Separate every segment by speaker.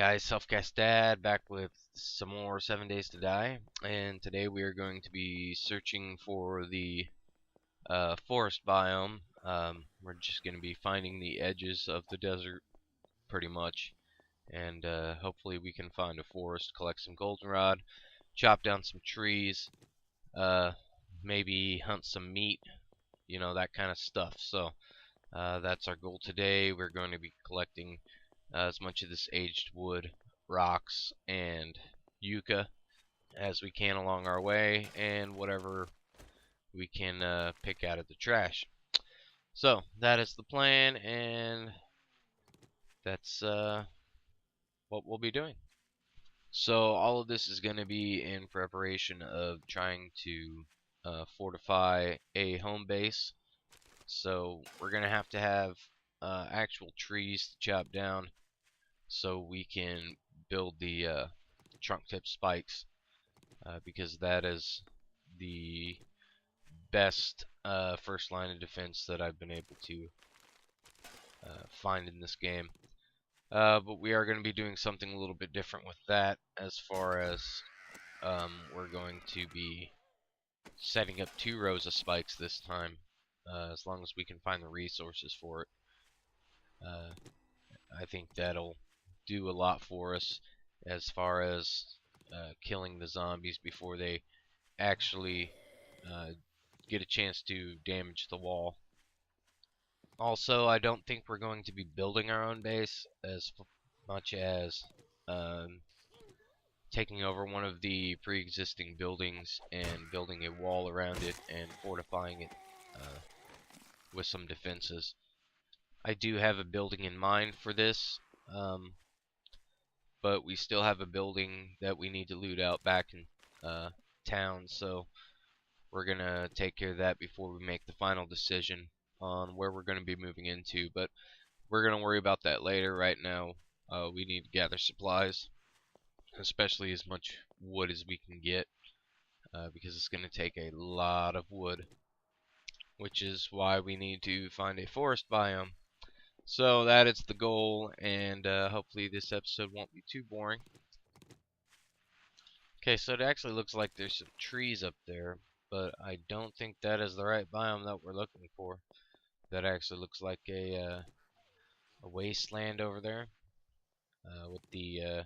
Speaker 1: guys, Selfcast Dad back with some more 7 Days to Die, and today we are going to be searching for the forest biome. We're just going to be finding the edges of the desert pretty much, and hopefully we can find a forest, collect some goldenrod, chop down some trees, uh, maybe hunt some meat, that kind of stuff. So that's our goal today. We're going to be collecting as much of this aged wood, rocks, and yucca as we can along our way, and whatever we can pick out of the trash. So that is the plan, and that's what we'll be doing. So all of this is going to be in preparation of trying to fortify a home base. So we're going to have actual trees to chop down so we can build the trunk tip spikes, because that is the best first line of defense that I've been able to find in this game. But we are going to be doing something a little bit different with that, as far as we're going to be setting up 2 rows of spikes this time, as long as we can find the resources for it. I think that'll do a lot for us as far as killing the zombies before they actually get a chance to damage the wall. Also, I don't think we're going to be building our own base as much as taking over one of the pre-existing buildings and building a wall around it and fortifying it with some defenses. I do have a building in mind for this, but we still have a building that we need to loot out back in town, so we're gonna take care of that before we make the final decision on where we're gonna be moving into. But we're gonna worry about that later. Right now, we need to gather supplies, especially as much wood as we can get, because it's gonna take a lot of wood, which is why we need to find a forest biome. So that is the goal, and hopefully this episode won't be too boring. Okay, so it actually looks like there's some trees up there, but I don't think that is the right biome that we're looking for. That actually looks like a wasteland over there, with the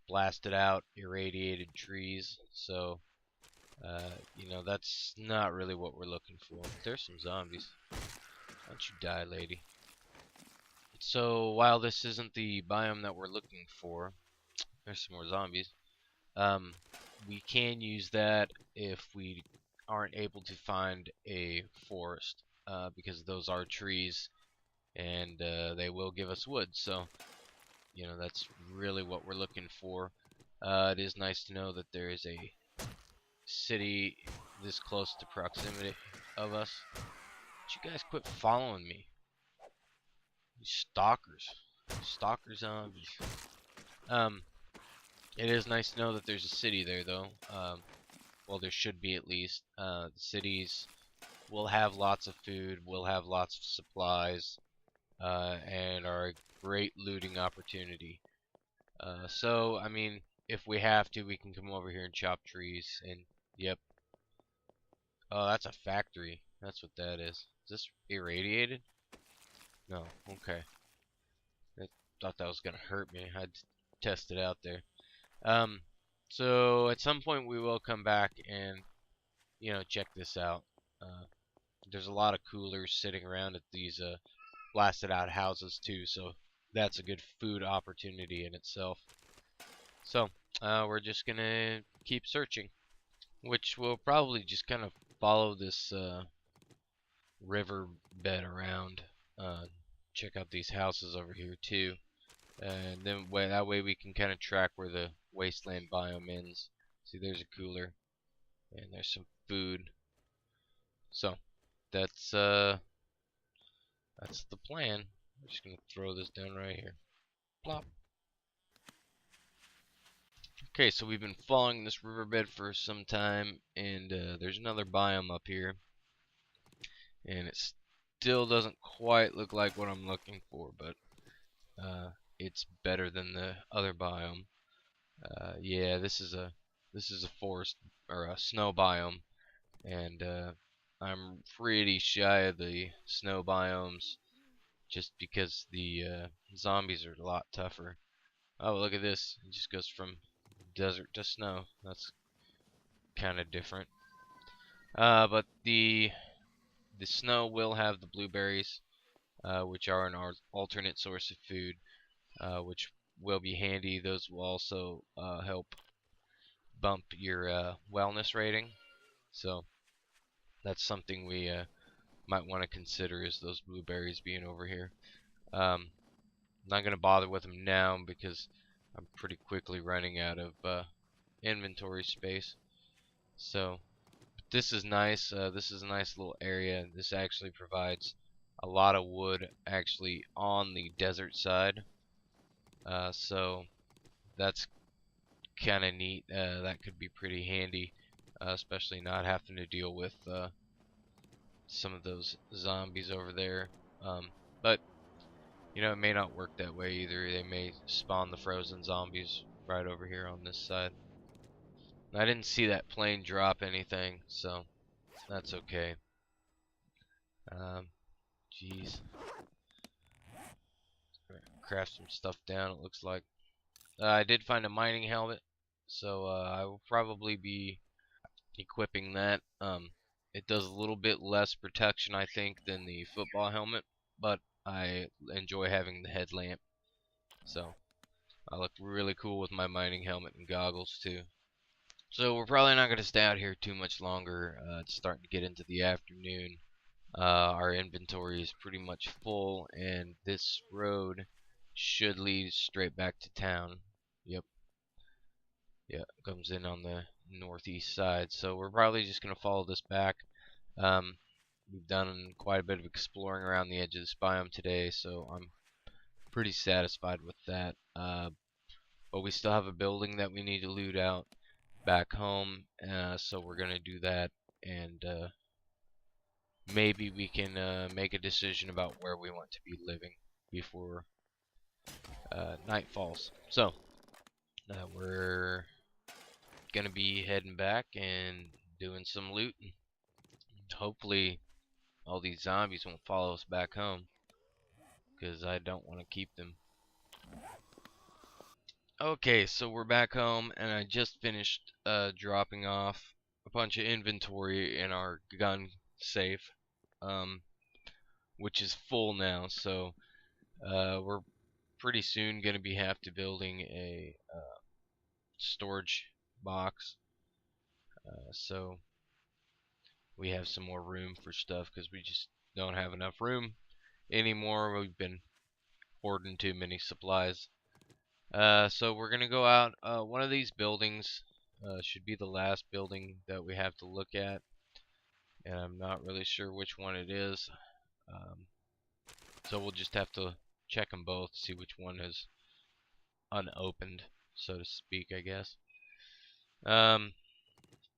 Speaker 1: blasted out, irradiated trees. So, that's not really what we're looking for. There's some zombies. Why don't you die, lady? So while this isn't the biome that we're looking for, there's some more zombies. We can use that if we aren't able to find a forest, because those are trees, and they will give us wood. So, that's really what we're looking for. It is nice to know that there is a city this close to proximity of us. But you guys quit following me. You stalkers. Stalker zombies. It is nice to know that there's a city there, though. Well, there should be, at least. The cities will have lots of food, will have lots of supplies, and are a great looting opportunity. So, I mean, if we have to, we can come over here and chop trees, and, yep. Oh, that's a factory. That's what that is. Is this irradiated? No, okay. I thought that was gonna hurt me. I'd test it out there. So at some point we will come back and, check this out. There's a lot of coolers sitting around at these blasted out houses too, so that's a good food opportunity in itself. So we're just gonna keep searching, which will probably just kind of follow this river bed around. Check out these houses over here too. And then that way we can kind of track where the wasteland biome ends. See, there's a cooler, and there's some food. So that's the plan. I'm just gonna throw this down right here. Plop. Okay, so we've been following this riverbed for some time, and there's another biome up here, and it still doesn't quite look like what I'm looking for, but it's better than the other biome. Yeah, this is a forest or a snow biome, and I'm pretty shy of the snow biomes just because the zombies are a lot tougher. Oh, look at this! It just goes from desert to snow. That's kind of different. But the snow will have the blueberries, which are an alternate source of food, which will be handy. Those will also help bump your wellness rating. So that's something we might want to consider, is those blueberries being over here. I'm not going to bother with them now because I'm pretty quickly running out of inventory space. So this is nice. This is a nice little area. This actually provides a lot of wood actually on the desert side. So that's kind of neat. That could be pretty handy, especially not having to deal with some of those zombies over there. But you know, it may not work that way either. They may spawn the frozen zombies right over here on this side. I didn't see that plane drop anything, so that's okay. Jeez. Craft some stuff down, it looks like. I did find a mining helmet, so I will probably be equipping that. It does a little bit less protection, I think, than the football helmet, but I enjoy having the headlamp, so I look really cool with my mining helmet and goggles too. So we're probably not going to stay out here too much longer. It's starting to get into the afternoon. Our inventory is pretty much full, and this road should lead straight back to town. Yep. Yeah, comes in on the northeast side. So we're probably just going to follow this back. We've done quite a bit of exploring around the edge of this biome today, so I'm pretty satisfied with that. But we still have a building that we need to loot out back home, so we're going to do that, and maybe we can make a decision about where we want to be living before night falls. So we're gonna be heading back and doing some looting. Hopefully all these zombies won't follow us back home, because I don't want to keep them. Okay, so we're back home, and I just finished dropping off a bunch of inventory in our gun safe, which is full now. So we're pretty soon gonna be have to building a storage box, so we have some more room for stuff, because we just don't have enough room anymore. We've been hoarding too many supplies. So we're gonna go out. One of these buildings should be the last building that we have to look at, and I'm not really sure which one it is. So we'll just have to check them both, see which one is unopened, so to speak, I guess.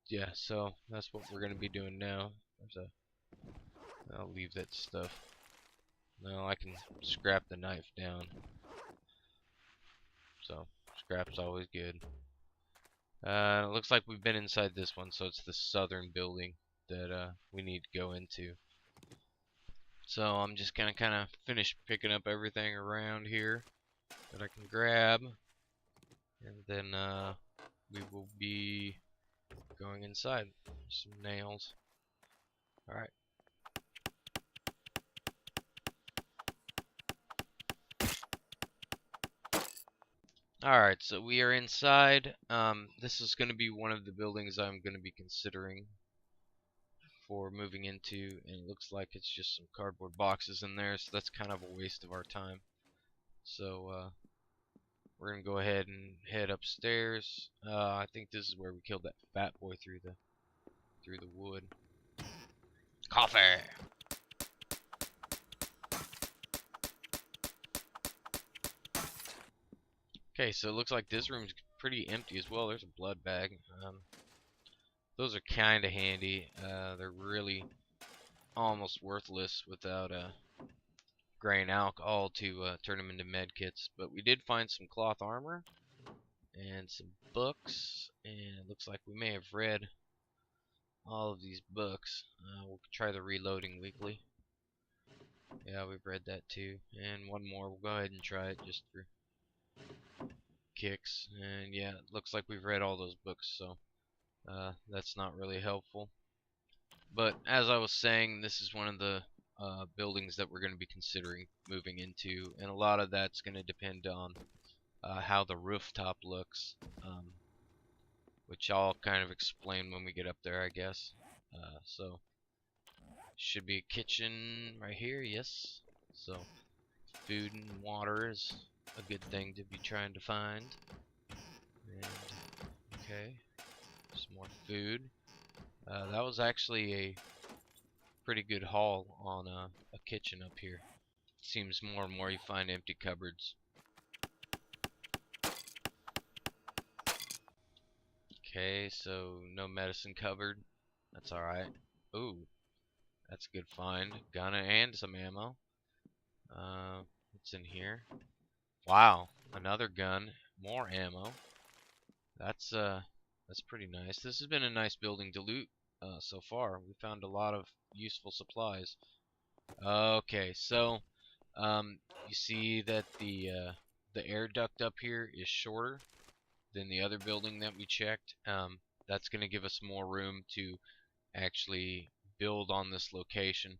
Speaker 1: Yeah, so that's what we're gonna be doing now. I'll leave that stuff. No, I can scrap the knife down. So scrap's always good. It looks like we've been inside this one, so it's the southern building that we need to go into. So I'm just gonna kind of finish picking up everything around here that I can grab, and then we will be going inside. Some nails. Alright. Alright, so we are inside. This is going to be one of the buildings I'm going to be considering for moving into, and it looks like it's just some cardboard boxes in there, so that's kind of a waste of our time. So we're going to go ahead and head upstairs. I think this is where we killed that fat boy through the wood. Coffee! Okay, so it looks like this room's pretty empty as well. There's a blood bag. Those are kind of handy. They're really almost worthless without grain alcohol to turn them into med kits. But we did find some cloth armor and some books, and it looks like we may have read all of these books. We'll try the reloading weekly. Yeah, we've read that too. And one more. We'll go ahead and try it just for kicks. And yeah, it looks like we've read all those books, so that's not really helpful. But as I was saying, this is one of the buildings that we're going to be considering moving into, and a lot of that's going to depend on how the rooftop looks, which I'll kind of explain when we get up there, I guess. So should be a kitchen right here, yes. So food and water is a good thing to be trying to find. And okay, some more food. That was actually a pretty good haul on a kitchen up here. Seems more and more you find empty cupboards. Okay, so no medicine cupboard. That's alright. Ooh, that's a good find. Gun and some ammo. What's in here? Wow, another gun, more ammo. That's pretty nice. This has been a nice building to loot so far. We found a lot of useful supplies. Okay, so you see that the air duct up here is shorter than the other building that we checked. That's going to give us more room to actually build on this location.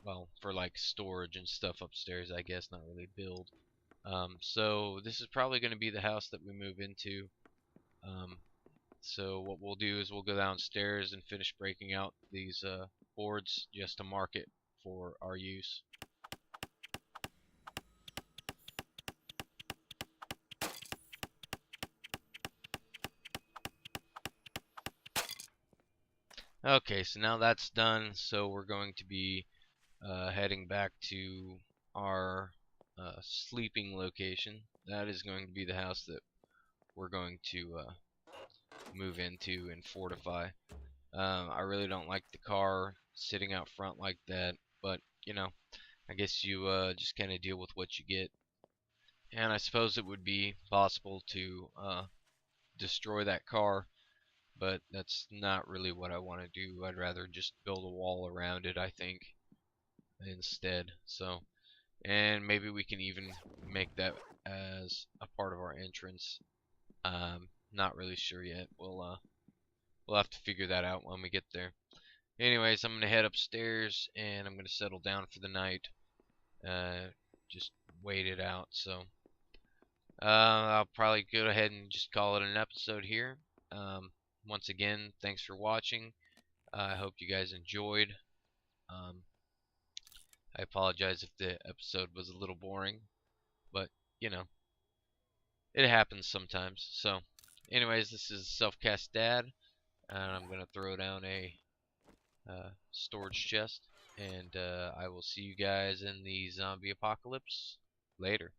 Speaker 1: Well, for like storage and stuff upstairs, I guess, not really build. So this is probably going to be the house that we move into. So what we'll do is we'll go downstairs and finish breaking out these boards just to mark it for our use. Okay, so now that's done, so we're going to be heading back to our sleeping location. That is going to be the house that we're going to move into and fortify. I really don't like the car sitting out front like that, but you know, I guess you just kind of deal with what you get. And I suppose it would be possible to destroy that car, but that's not really what I want to do. I'd rather just build a wall around it, I think, instead. So, and maybe we can even make that as a part of our entrance. Not really sure yet. We'll have to figure that out when we get there. Anyways, I'm gonna head upstairs and I'm gonna settle down for the night. Just wait it out. So I'll probably go ahead and just call it an episode here. Once again, thanks for watching. I hope you guys enjoyed. I apologize if the episode was a little boring, but you know, it happens sometimes. So, anyways, this is Self-Cast Dad, and I'm gonna throw down a storage chest, and I will see you guys in the zombie apocalypse later.